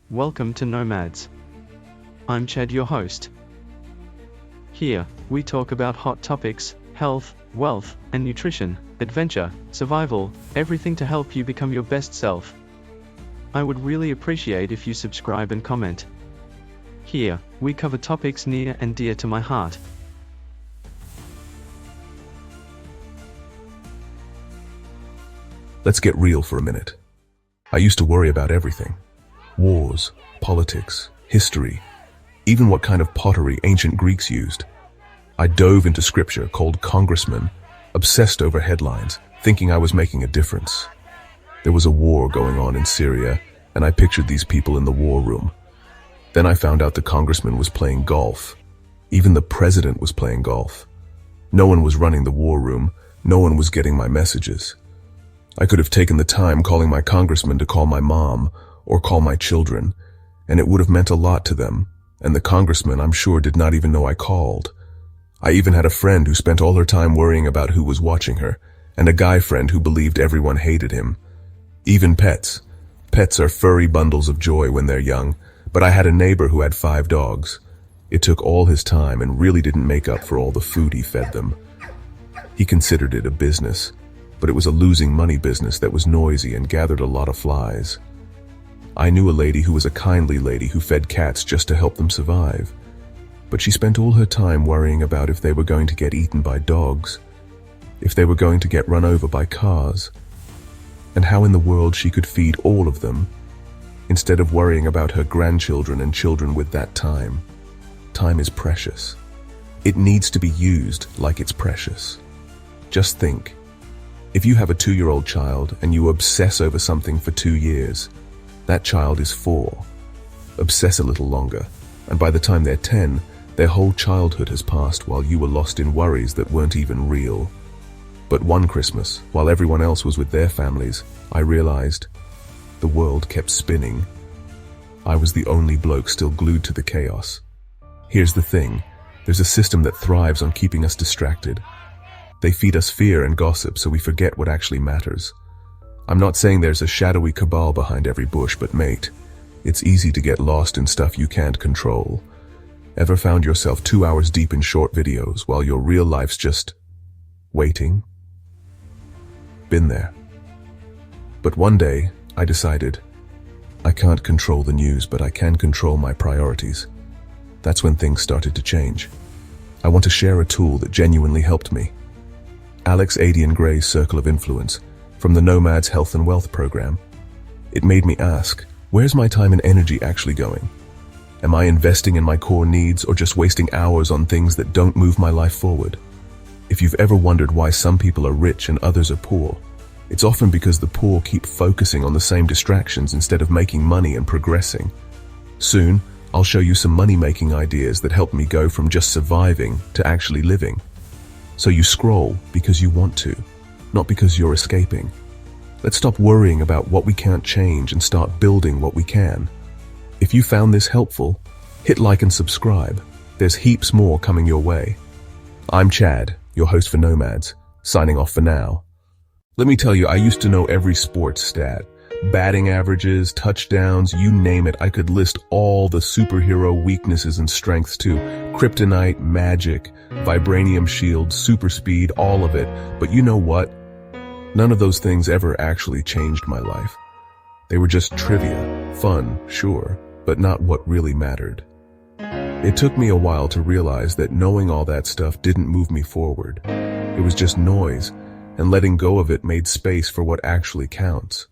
Welcome to Nomads. I'm Chad, your host. Here, we talk about hot topics, health, wealth, and nutrition, adventure, survival, everything to help you become your best self. I would really appreciate if you subscribe and comment. Here, we cover topics near and dear to my heart. Let's get real for a minute. I used to worry about everything. Wars, politics, history, even what kind of pottery ancient Greeks used. I dove into scripture called congressman, obsessed over headlines, thinking I was making a difference. There was a war going on in Syria, and I pictured these people in the war room. Then I found out the congressman was playing golf. Even the president was playing golf. No one was running the war room. No one was getting my messages. I could have taken the time calling my congressman to call my mom or call my children, and it would have meant a lot to them, and the congressman, I'm sure, did not even know I called. I even had a friend who spent all her time worrying about who was watching her, and a guy friend who believed everyone hated him. Even pets. Pets are furry bundles of joy when they're young, but I had a neighbor who had 5 dogs. It took all his time and really didn't make up for all the food he fed them. He considered it a business, but it was a losing money business that was noisy and gathered a lot of flies. I knew a lady who was a kindly lady who fed cats just to help them survive. But she spent all her time worrying about if they were going to get eaten by dogs, if they were going to get run over by cars, and how in the world she could feed all of them, instead of worrying about her grandchildren and children with that time. Time is precious. It needs to be used like it's precious. Just think. If you have a 2-year-old child and you obsess over something for 2 years, that child is 4. Obsess a little longer, and by the time they're 10, their whole childhood has passed while you were lost in worries that weren't even real. But one Christmas, while everyone else was with their families, I realized the world kept spinning. I was the only bloke still glued to the chaos. Here's the thing, there's a system that thrives on keeping us distracted. They feed us fear and gossip so we forget what actually matters. I'm not saying there's a shadowy cabal behind every bush, but mate, it's easy to get lost in stuff you can't control. Ever found yourself 2 hours deep in short videos while your real life's just waiting? Been there. But one day, I decided, I can't control the news, but I can control my priorities. That's when things started to change. I want to share a tool that genuinely helped me. Alex Adian Gray's Circle of Influence, from the Nomads Health and Wealth program. It made me ask, where's my time and energy actually going? Am I investing in my core needs or just wasting hours on things that don't move my life forward? If you've ever wondered why some people are rich and others are poor, it's often because the poor keep focusing on the same distractions instead of making money and progressing. Soon, I'll show you some money-making ideas that help me go from just surviving to actually living. So you scroll because you want to, not because you're escaping. Let's stop worrying about what we can't change and start building what we can. If you found this helpful, hit like and subscribe. There's heaps more coming your way. I'm Chad, your host for Nomads, signing off for now. Let me tell you, I used to know every sports stat. Batting averages, touchdowns, you name it. I could list all the superhero weaknesses and strengths too. Kryptonite, magic, vibranium shield, super speed, all of it. But you know what? None of those things ever actually changed my life. They were just trivia, fun, sure, but not what really mattered. It took me a while to realize that knowing all that stuff didn't move me forward. It was just noise, and letting go of it made space for what actually counts.